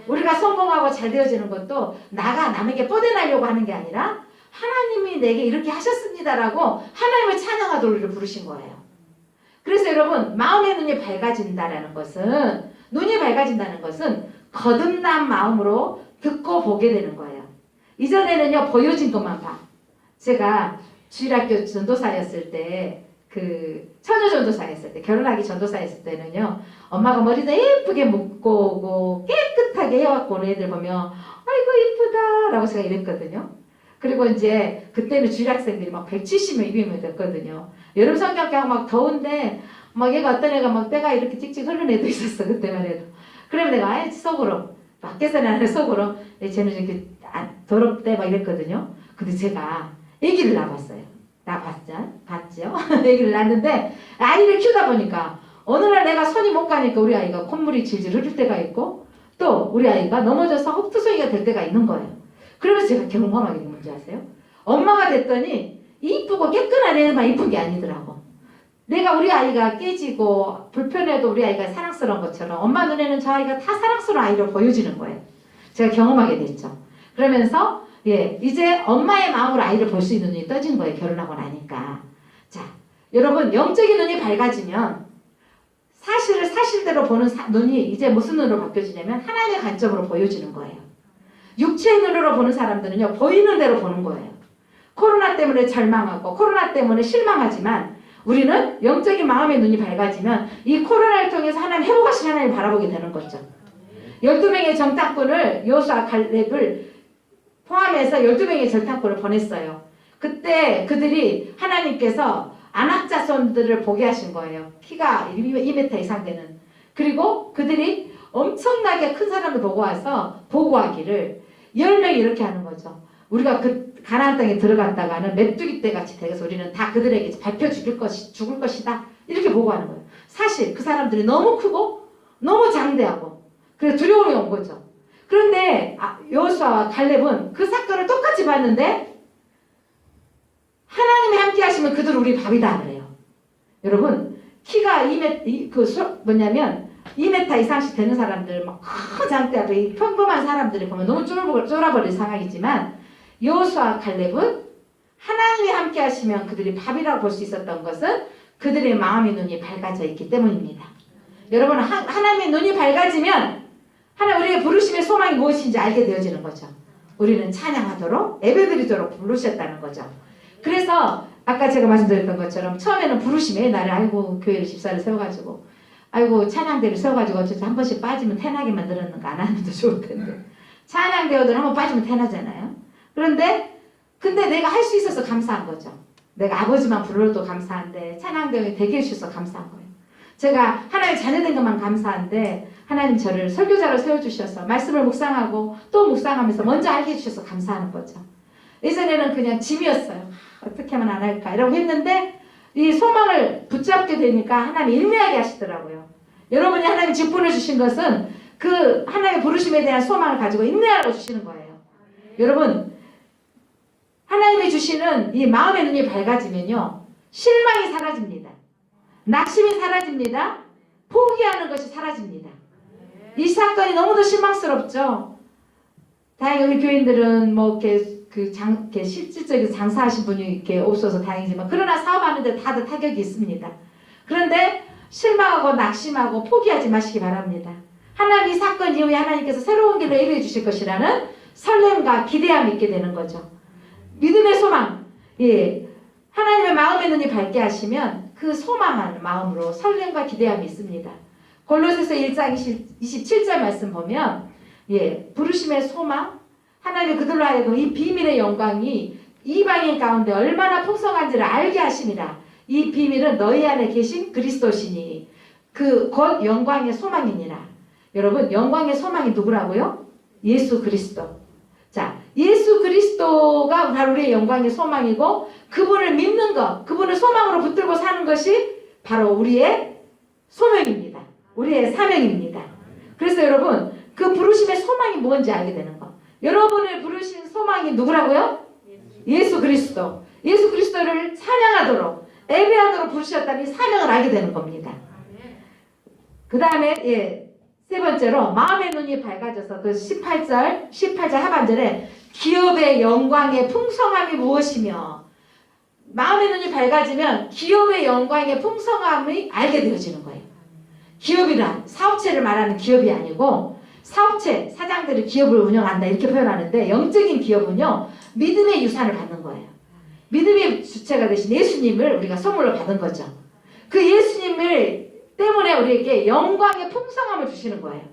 우리가 성공하고 잘 되어지는 것도 나가 남에게 뻗어나려고 하는 게 아니라 하나님이 내게 이렇게 하셨습니다라고 하나님을 찬양하도록 우리를 부르신 거예요. 그래서 여러분, 마음의 눈이 밝아진다는 것은, 눈이 밝아진다는 것은 거듭난 마음으로 듣고 보게 되는 거예요. 이전에는요, 보여진 것만 봐. 제가 주일학교 전도사였을 때, 처녀 전도사였을 때, 결혼하기 전도사였을 때는요, 엄마가 머리도 예쁘게 묶고 오고 깨끗하게 해갖고 오는 애들 보면 아이고 이쁘다 라고 제가 이랬거든요. 그리고 이제 그때는 주일학생들이 막 170명 200명 됐거든요. 여름 성경학교 막 더운데 막 얘가 어떤 애가 막 때가 이렇게 찍찍 흐르는 애도 있었어. 그때만 해도. 그러면 내가 아예 속으로 밖에서는 안 해, 속으로 쟤는 이렇게 더럽대 막 이랬거든요. 근데 제가 아기를 낳았어요. 봤죠? 아기를 낳았는데 아이를 키우다 보니까 어느 날 내가 손이 못 가니까 우리 아이가 콧물이 질질 흐를 때가 있고 또 우리 아이가 넘어져서 헛투성이가 될 때가 있는 거예요. 그러면서 제가 경험하게 된 문제 아세요? 엄마가 됐더니 이쁘고 깨끗한 애만 이쁜 게 아니더라고. 내가 우리 아이가 깨지고 불편해도 우리 아이가 사랑스러운 것처럼 엄마 눈에는 저 아이가 다 사랑스러운 아이로 보여지는 거예요. 제가 경험하게 됐죠. 그러면서 이제 엄마의 마음으로 아이를 볼 수 있는 눈이 떠진 거예요. 결혼하고 나니까. 자, 여러분 영적인 눈이 밝아지면 사실을 사실대로 보는 눈이 이제 무슨 눈으로 바뀌어지냐면 하나님의 관점으로 보여지는 거예요. 육체의 눈으로 보는 사람들은요, 보이는 대로 보는 거예요. 코로나 때문에 절망하고 코로나 때문에 실망하지만 우리는 영적인 마음의 눈이 밝아지면 이 코로나를 통해서 하나님 회복하신 하나님을 바라보게 되는 거죠. 12명의 정탐꾼을 여호수아 갈렙을 포함해서 12명의 정탐꾼을 보냈어요. 그때 그들이 하나님께서 안악자손들을 보게 하신 거예요. 키가 2m 이상 되는. 그리고 그들이 엄청나게 큰 사람을 보고 와서 보고하기를 10명이 이렇게 하는 거죠. 우리가 그 가나안 땅에 들어갔다가는 메뚜기 떼 같이 되어서 우리는 다 그들에게 밟혀 죽을 것이다. 이렇게 보고하는 거예요. 사실 그 사람들이 너무 크고 너무 장대하고 그래서 두려움이 온 거죠. 그런데 여호수아와 갈렙은 그 사건을 똑같이 봤는데 하나님이 함께 하시면 그들 우리 밥이다 그래요. 여러분 키가 2m 이상씩 되는 사람들 막 큰 장대하고 평범한 사람들이 보면 너무 쫄아버릴 상황이지만 여호수아 갈렙은 하나님이 함께 하시면 그들이 밥이라고 볼 수 있었던 것은 그들의 마음의 눈이 밝아져 있기 때문입니다. 여러분 하나님의 눈이 밝아지면 하나님 우리의 부르심의 소망이 무엇인지 알게 되어지는 거죠. 우리는 찬양하도록 예배드리도록 부르셨다는 거죠. 그래서 아까 제가 말씀드렸던 것처럼 처음에는 부르심에 나를 아이고 교회를 집사를 세워가지고 아이고 찬양대를 세워가지고 어쩌지 한 번씩 빠지면 태나게 만들었는 거 안 하면 더 좋을 텐데 찬양대원들 한번 빠지면 태나잖아요. 근데 내가 할 수 있어서 감사한 거죠. 내가 아버지만 불러도 감사한데 찬양대원이 되게 해주셔서 감사한 거예요. 제가 하나님 자녀된 것만 감사한데 하나님 저를 설교자로 세워주셔서 말씀을 묵상하고 또 묵상하면서 먼저 알게 해주셔서 감사하는 거죠. 예전에는 그냥 짐이었어요. 어떻게 하면 안 할까 이러고 했는데 이 소망을 붙잡게 되니까 하나님이 인내하게 하시더라고요. 여러분이 하나님 직분을 주신 것은 그 하나님의 부르심에 대한 소망을 가지고 인내하라고 주시는 거예요. 여러분 하나님이 주시는 이 마음의 눈이 밝아지면요 실망이 사라집니다. 낙심이 사라집니다. 포기하는 것이 사라집니다. 이 사건이 너무도 실망스럽죠. 다행히 우리 교인들은 뭐 이렇게 실질적인 장사하신 분이 이렇게 없어서 다행이지만 그러나 사업하는데 다들 타격이 있습니다. 그런데 실망하고 낙심하고 포기하지 마시기 바랍니다. 하나님 이 사건 이후에 하나님께서 새로운 길을 예비해 주실 것이라는 설렘과 기대함이 있게 되는 거죠. 믿음의 소망, 하나님의 마음의 눈이 밝게 하시면 그 소망하는 마음으로 설렘과 기대함이 있습니다. 골로새서 1장 27절 말씀 보면 부르심의 소망, 하나님이 그들로 하여금 이 비밀의 영광이 이방인 가운데 얼마나 풍성한지를 알게 하심이라. 이 비밀은 너희 안에 계신 그리스도시니 그 곧 영광의 소망이니라. 여러분 영광의 소망이 누구라고요? 예수 그리스도. 자, 예수 그리스도가 바로 우리의 영광의 소망이고 그분을 믿는 것, 그분을 소망으로 붙들고 사는 것이 바로 우리의 소명입니다. 우리의 사명입니다. 그래서 여러분 그 부르심의 소망이 뭔지 알게 되는 것. 여러분을 부르신 소망이 누구라고요? 예수 그리스도. 예수 그리스도를 찬양하도록 예배하도록 부르셨다는 이 사명을 알게 되는 겁니다. 그 다음에 세 번째로 마음의 눈이 밝아져서 그 18절 하반절에 기업의 영광의 풍성함이 무엇이며 마음의 눈이 밝아지면 기업의 영광의 풍성함이 알게 되어지는 거예요. 기업이란 사업체를 말하는 기업이 아니고 사업체 사장들이 기업을 운영한다 이렇게 표현하는데 영적인 기업은요 믿음의 유산을 받는 거예요. 믿음의 주체가 되신 예수님을 우리가 선물로 받은 거죠. 그 예수님을 때문에 우리에게 영광의 풍성함을 주시는 거예요.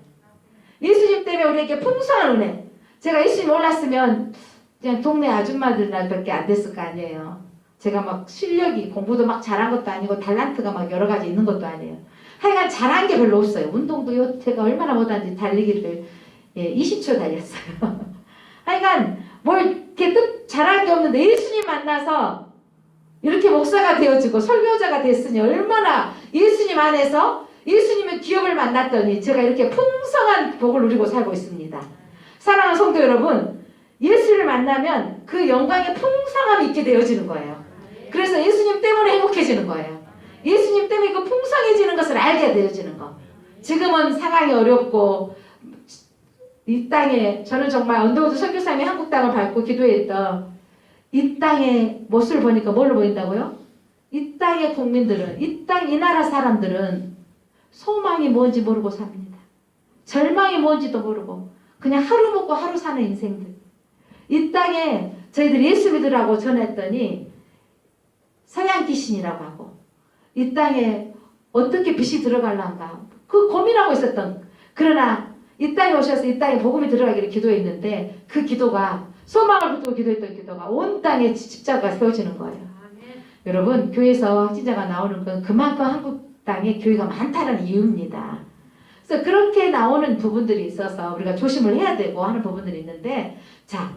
예수님 때문에 우리에게 풍성한 은혜. 제가 예수님 몰랐으면 그냥 동네 아줌마들밖에 안 됐을 거 아니에요. 제가 막 실력이 공부도 막 잘한 것도 아니고 달란트가 막 여러 가지 있는 것도 아니에요. 하여간 잘한 게 별로 없어요. 운동도 제가 얼마나 못하는지 달리기를 20초 달렸어요. 하여간 뭘 이렇게 잘한 게 없는데 예수님 만나서 이렇게 목사가 되어지고 설교자가 됐으니 얼마나 예수님 안에서 예수님의 기업을 만났더니 제가 이렇게 풍성한 복을 누리고 살고 있습니다. 사랑하는 성도 여러분, 예수를 만나면 그 영광의 풍성함이 있게 되어지는 거예요. 그래서 예수님 때문에 행복해지는 거예요. 예수님 때문에 그 풍성해지는 것을 알게 되어지는 거. 지금은 상황이 어렵고 이 땅에 저는 정말 언더우드 선교사님이 한국 땅을 밟고 기도했던 이 땅의 모습을 보니까 뭘로 보인다고요? 이 땅의 국민들은 이 나라 사람들은 소망이 뭔지 모르고 삽니다. 절망이 뭔지도 모르고 그냥 하루 먹고 하루 사는 인생들. 이 땅에 저희들이 예수 믿으라고 전했더니 서양 귀신이라고 하고 이 땅에 어떻게 빛이 들어갈란가 그 고민하고 있었던 그러나 이 땅에 오셔서 이 땅에 복음이 들어가기를 기도했는데 그 기도가 소망을 붙들고 기도했던 기도가 온 땅에 십자가가 세워지는 거예요. 여러분 교회에서 확진자가 나오는 건 그만큼 한국 땅에 교회가 많다는 이유입니다. 그래서 그렇게 나오는 부분들이 있어서 우리가 조심을 해야 되고 하는 부분들이 있는데 자,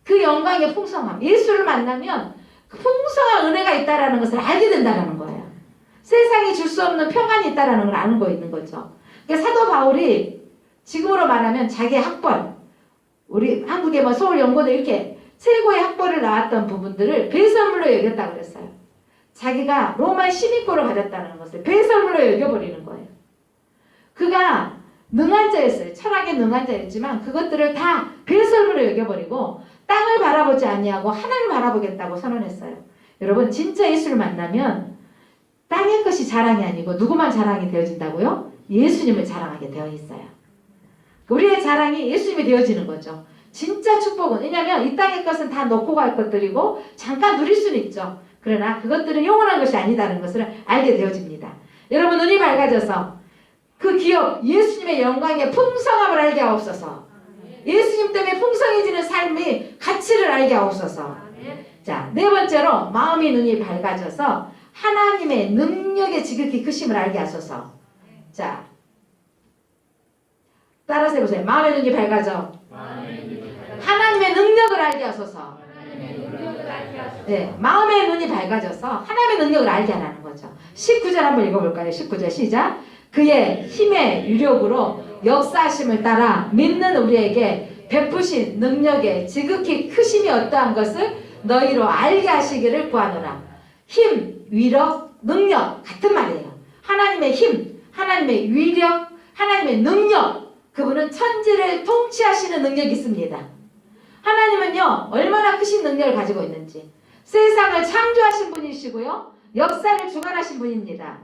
그 영광의 풍성함 예수를 만나면 그 풍성한 은혜가 있다라는 것을 알게 된다는 거예요. 세상이 줄 수 없는 평안이 있다라는 걸 아는 거 있는 거죠. 그러니까 사도 바울이 지금으로 말하면 자기의 학벌 우리 한국의 뭐 서울연고대 이렇게 최고의 학벌을 나왔던 부분들을 배설물로 여겼다고 그랬어요. 자기가 로마 시민권을 가졌다는 것을 배설물로 여겨버리는 거예요. 그가 능한 자였어요. 철학에 능한 자였지만 그것들을 다 배설물로 여겨버리고 땅을 바라보지 아니하고 하나님을 바라보겠다고 선언했어요. 여러분 진짜 예수를 만나면 땅의 것이 자랑이 아니고 누구만 자랑이 되어진다고요? 예수님을 자랑하게 되어 있어요. 우리의 자랑이 예수님이 되어지는 거죠. 진짜 축복은 왜냐하면 이 땅의 것은 다 놓고 갈 것들이고 잠깐 누릴 수는 있죠. 그러나 그것들은 영원한 것이 아니다는 것을 알게 되어집니다. 여러분 눈이 밝아져서 그 기업 예수님의 영광의 풍성함을 알게 하옵소서. 예수님 때문에 풍성해지는 삶의 가치를 알게 하옵소서. 자, 네 번째로 마음의 눈이 밝아져서 하나님의 능력의 지극히 크심을 알게 하소서. 자, 따라서 해보세요. 마음의 눈이 밝아져. 하나님의 능력을 알게 하소서. 네, 마음의 눈이 밝아져서 하나님의 능력을 알게 하라는 거죠. 19절 한번 읽어볼까요? 19절 시작. 그의 힘의 유력으로 역사하심을 따라 믿는 우리에게 베푸신 능력의 지극히 크심이 어떠한 것을 너희로 알게 하시기를 구하노라. 힘, 위력, 능력 같은 말이에요. 하나님의 힘, 하나님의 위력, 하나님의 능력. 그분은 천지를 통치하시는 능력이 있습니다. 하나님은요 얼마나 크신 능력을 가지고 있는지 세상을 창조하신 분이시고요 역사를 주관하신 분입니다.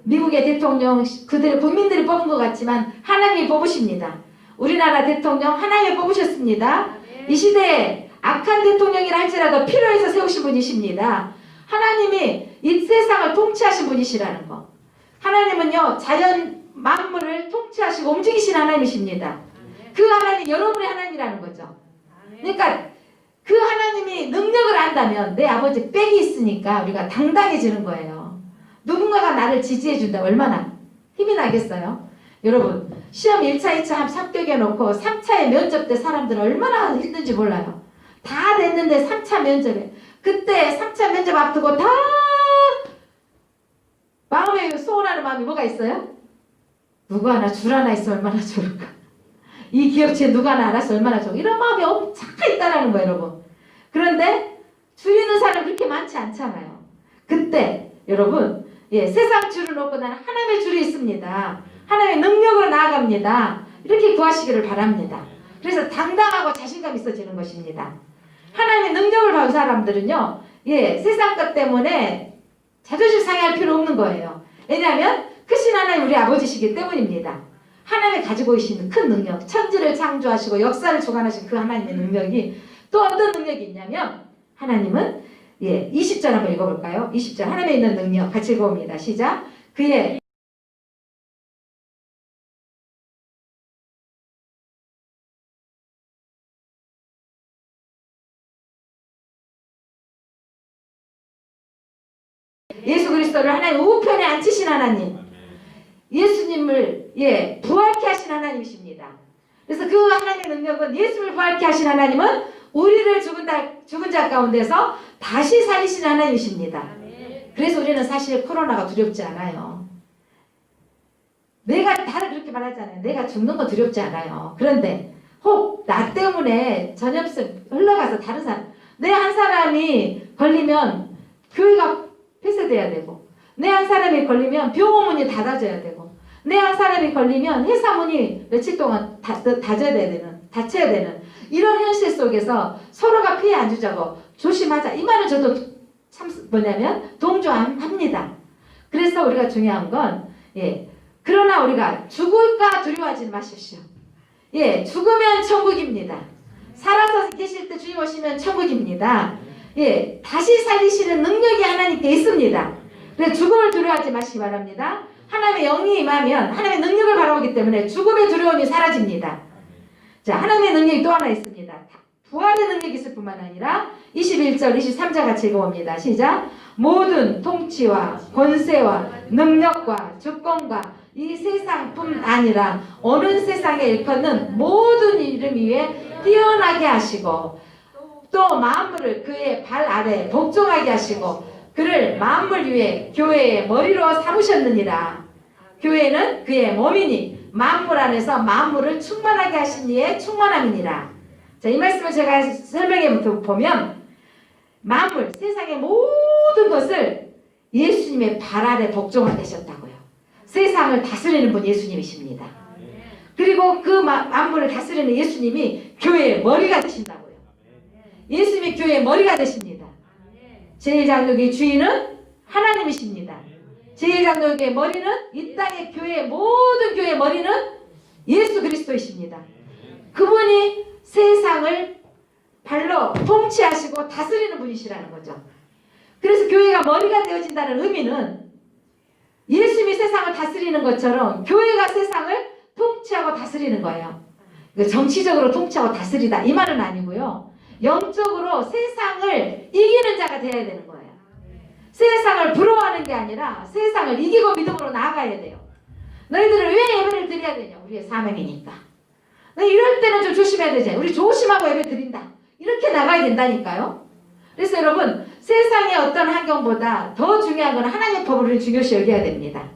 미국의 대통령 그들의 국민들이 뽑은 것 같지만 하나님이 뽑으십니다. 우리나라 대통령 하나님이 뽑으셨습니다. 이 시대에 악한 대통령이라 할지라도 필요해서 세우신 분이십니다. 하나님이 이 세상을 통치하신 분이시라는 거. 하나님은요 자연 만물을 통치하시고 움직이신 하나님이십니다. 그 하나님 여러분의 하나님이라는 거죠. 그러니까 그 하나님이 능력을 안다면 내 아버지 빽이 있으니까 우리가 당당해지는 거예요. 누군가가 나를 지지해 준다 얼마나 힘이 나겠어요. 여러분 시험 1차 2차 합격해놓고 3차에 면접 때 사람들은 얼마나 힘든지 몰라요. 다 됐는데 3차 면접에 그때 3차 면접 앞두고 다 마음에 소원하는 마음이 뭐가 있어요? 누구 하나 줄 하나 있어 얼마나 좋을까. 이 기업체에 누가 하나 알아서 얼마나 좋을까. 이런 마음이 엄청 있다라는 거예요 여러분. 그런데 줄이는 사람 그렇게 많지 않잖아요. 그때 여러분 세상 줄을 놓고 나는 하나님의 줄이 있습니다. 하나님의 능력으로 나아갑니다. 이렇게 구하시기를 바랍니다. 그래서 당당하고 자신감 있어지는 것입니다. 하나님의 능력을 받은 사람들은요, 세상 것 때문에 자존심 상해할 필요 없는 거예요. 왜냐하면 크신 하나님 우리 아버지시기 때문입니다. 하나님이 가지고 계시는 큰 능력, 천지를 창조하시고 역사를 주관하신 그 하나님의 능력이 또 어떤 능력이 있냐면, 하나님은 20절 한번 읽어볼까요? 20절 하나님에 있는 능력 같이 읽어봅니다. 시작. 그의 예수 그리스도를 하나님 우편에 앉히신 하나님, 예수님을 부활케 하신 하나님이십니다. 그래서 그 하나님의 능력은, 예수를 부활케 하신 하나님은 우리를 죽은 자 가운데서 다시 살리신 하나님이십니다. 그래서 우리는 사실 코로나가 두렵지 않아요. 내가 다들 그렇게 말하잖아요. 내가 죽는 거 두렵지 않아요. 그런데 혹 나 때문에 전염성 흘러가서 다른 사람, 내 한 사람이 걸리면 교회가 폐쇄돼야 되고, 내 한 사람이 걸리면 병원 문이 닫아져야 되고, 내 한 사람이 걸리면 회사 문이 며칠 동안 닫혀야 되는 이런 현실 속에서 서로가 피해 안 주자고 조심하자. 이 말을 저도 참 동조합니다. 그래서 우리가 중요한 건, 그러나 우리가 죽을까 두려워하지 마십시오. 죽으면 천국입니다. 살아서 계실 때 주님 오시면 천국입니다. 다시 살리시는 능력이 하나님께 있습니다. 그래서 죽음을 두려워하지 마시기 바랍니다. 하나님의 영이 임하면 하나님의 능력을 바라보기 때문에 죽음의 두려움이 사라집니다. 자, 하나님의 능력이 또 하나 있습니다. 부활의 능력이 있을 뿐만 아니라 21절, 23절 같이 읽어봅니다. 시작. 모든 통치와 권세와 능력과 주권과 이 세상뿐 아니라 어느 세상에 일컫는 모든 이름 위에 뛰어나게 하시고, 또 만물을 그의 발 아래 복종하게 하시고, 그를 만물 위에 교회의 머리로 삼으셨느니라. 교회는 그의 몸이니 만물 안에서 만물을 충만하게 하신 이의 충만함이니라. 자, 이 말씀을 제가 설명해 보면, 만물, 세상의 모든 것을 예수님의 발 아래 복종하게 하셨다고요. 세상을 다스리는 분 예수님이십니다. 그리고 그 만물을 다스리는 예수님이 교회의 머리가 되신다고요. 예수님이 교회의 머리가 되십니다. 제1장로교의 주인은 하나님이십니다. 제1장로교의 머리는, 이 땅의 교회의 모든 교회의 머리는 예수 그리스도이십니다. 그분이 세상을 발로 통치하시고 다스리는 분이시라는 거죠. 그래서 교회가 머리가 되어진다는 의미는, 예수님이 세상을 다스리는 것처럼 교회가 세상을 통치하고 다스리는 거예요. 정치적으로 통치하고 다스리다 이 말은 아니고요. 영적으로 세상을 이기는 자가 되어야 되는 거예요. 세상을 부러워하는 게 아니라 세상을 이기고 믿음으로 나아가야 돼요. 너희들은 왜 예배를 드려야 되냐? 우리의 사명이니까. 이럴 때는 좀 조심해야 되잖아요. 우리 조심하고 예배 드린다. 이렇게 나가야 된다니까요. 그래서 여러분, 세상의 어떤 환경보다 더 중요한 건 하나님의 법을 우리 중요시 여겨야 됩니다.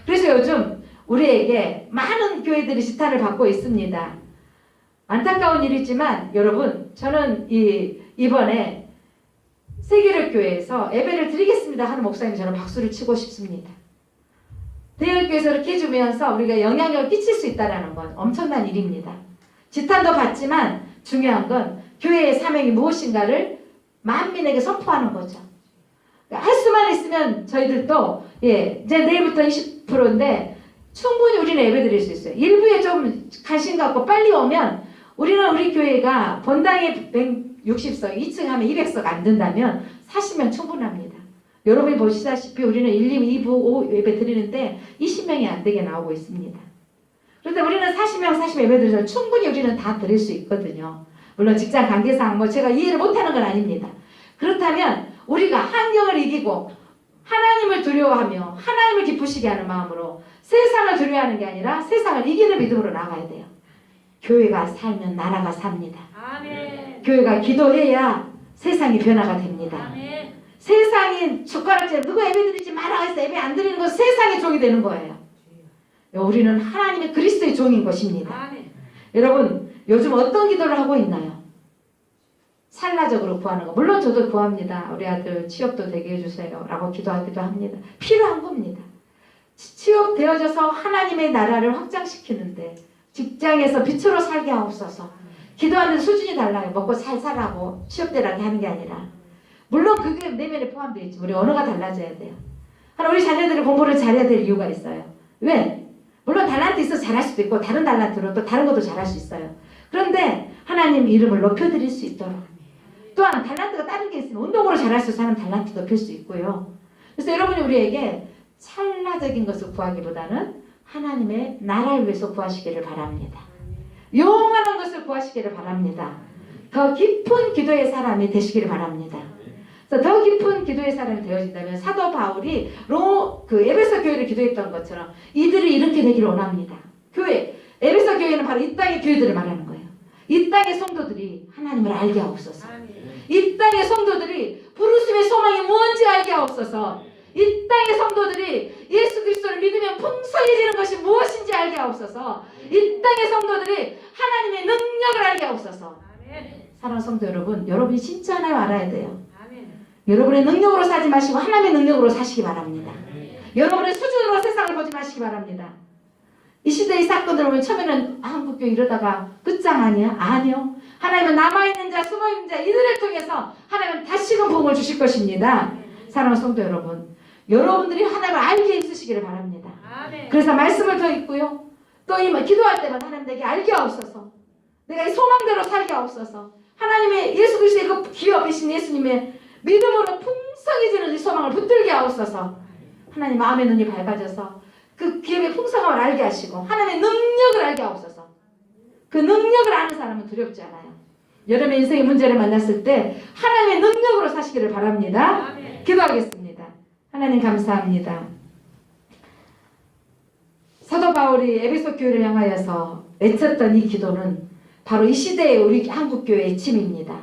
그래서 요즘 우리에게 많은 교회들이 지탄을 받고 있습니다. 안타까운 일이지만 여러분, 저는 이번에 세계력교회에서 예배를 드리겠습니다 하는 목사님, 저는 박수를 치고 싶습니다. 대형교회에서 이렇게 해주면서 우리가 영향력을 끼칠 수 있다는 건 엄청난 일입니다. 지탄도 받지만 중요한 건 교회의 사명이 무엇인가를 만민에게 선포하는 거죠. 할 수만 있으면 저희들도 이제 내일부터 20%인데 충분히 우리는 예배 드릴 수 있어요. 일부에 좀 관심 갖고 빨리 오면, 우리는 우리 교회가 본당에 160석, 2층 하면 200석 안 된다면 40명 충분합니다. 여러분이 보시다시피 우리는 1, 2부, 5 예배 드리는데 20명이 안 되게 나오고 있습니다. 그런데 우리는 40명 예배 드리면 충분히 우리는 다 드릴 수 있거든요. 물론 직장 관계상 제가 이해를 못하는 건 아닙니다. 그렇다면 우리가 환경을 이기고 하나님을 두려워하며 하나님을 기쁘시게 하는 마음으로 세상을 두려워하는 게 아니라 세상을 이기는 믿음으로 나가야 돼요. 교회가 살면 나라가 삽니다. 아멘. 교회가 기도해야 세상이 변화가 됩니다. 아멘. 세상이 숟가락질 누구 예배 드리지 마라 해서 예배 안 드리는 건 세상의 종이 되는 거예요. 우리는 하나님의 그리스도의 종인 것입니다. 아멘. 여러분, 요즘 어떤 기도를 하고 있나요? 살라적으로 구하는 거. 물론 저도 구합니다. 우리 아들 취업도 되게 해주세요 라고 기도하기도 합니다. 필요한 겁니다. 취업되어져서 하나님의 나라를 확장시키는데 직장에서 빛으로 살게 하옵소서. 기도하는 수준이 달라요. 먹고 살라고 취업되라게 하는 게 아니라 물론 그게 내면에 포함되어 있지. 우리 언어가 달라져야 돼요. 우리 자녀들이 공부를 잘해야 될 이유가 있어요. 왜? 물론 달란트 있어서 잘할 수도 있고 다른 달란트로 또 다른 것도 잘할 수 있어요. 그런데 하나님 이름을 높여드릴 수 있도록 또한 달란트가 다른 게 있으면 운동으로 잘할 수 있는 사람 달란트 높일 수 있고요. 그래서 여러분이 우리에게 찰나적인 것을 구하기보다는 하나님의 나라를 위해서 구하시기를 바랍니다. 영원한 것을 구하시기를 바랍니다. 더 깊은 기도의 사람이 되시기를 바랍니다. 그래서 더 깊은 기도의 사람이 되어진다면 사도 바울이 에베소 교회를 기도했던 것처럼 이들이 이렇게 되기를 원합니다. 교회, 에베소 교회는 바로 이 땅의 교회들을 말하는 거예요. 이 땅의 성도들이 하나님을 알게 하옵소서. 이 땅의 성도들이 부르심의 소망이 무엇인지 알게 하옵소서. 이 땅의 성도들이 예수 그리스도를 믿으면 풍성해지는 것이 무엇인지 알게 하옵소서. 이 땅의 성도들이 하나님의 능력을 알게 하옵소서. 사랑하는 성도 여러분, 여러분이 진짜 하나님 알아야 돼요. 여러분의 능력으로 살지 마시고 하나님의 능력으로 사시기 바랍니다. 여러분의 수준으로 세상을 보지 마시기 바랍니다. 이 시대의 사건들을 보면 처음에는 한국교회 이러다가 끝장 아니야? 아니요. 하나님은 남아있는 자, 숨어있는 자 이들을 통해서 하나님은 다시금 복음을 주실 것입니다. 사랑하는 성도 여러분, 여러분들이 하나님을 알게 있으시기를 바랍니다. 그래서 말씀을 더 읽고요. 또 기도할 때마다 하나님 내게 알게 하옵소서. 내가 이 소망대로 살게 하옵소서. 하나님의 예수 그리스도의 그 기업이신 예수님의 믿음으로 풍성해지는 이 소망을 붙들게 하옵소서. 하나님 마음의 눈이 밝아져서 그 기업의 풍성함을 알게 하시고 하나님의 능력을 알게 하옵소서. 그 능력을 아는 사람은 두렵지 않아요. 여러분의 인생의 문제를 만났을 때 하나님의 능력으로 사시기를 바랍니다. 기도하겠습니다. 하나님 감사합니다. 사도 바울이 에베소 교회를 향하여서 외쳤던 이 기도는 바로 이 시대의 우리 한국교회의 힘입니다.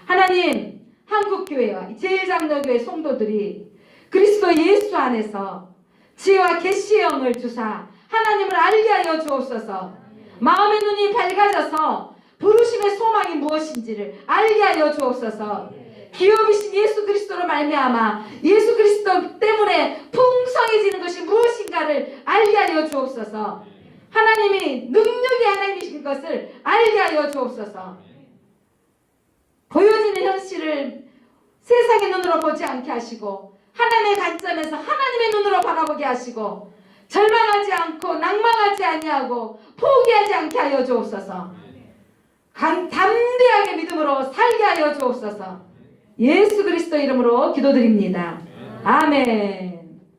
하나님, 한국교회와 제일장로교회 성도들이 그리스도 예수 안에서 지혜와 계시의 영을 주사 하나님을 알게 하여 주옵소서. 마음의 눈이 밝아져서 부르심의 소망이 무엇인지를 알게 하여 주옵소서. 기업이신 예수 그리스도로 말미암아 예수 그리스도 때문에 풍성해지는 것이 무엇인가를 알게 하여 주옵소서. 하나님이 능력이 하나님이신 것을 알게 하여 주옵소서. 보여지는 현실을 세상의 눈으로 보지 않게 하시고 하나님의 관점에서 하나님의 눈으로 바라보게 하시고 절망하지 않고 낭망하지 아니하고 포기하지 않게 하여 주옵소서. 담대하게 믿음으로 살게 하여 주옵소서. 예수 그리스도 이름으로 기도드립니다. 아멘.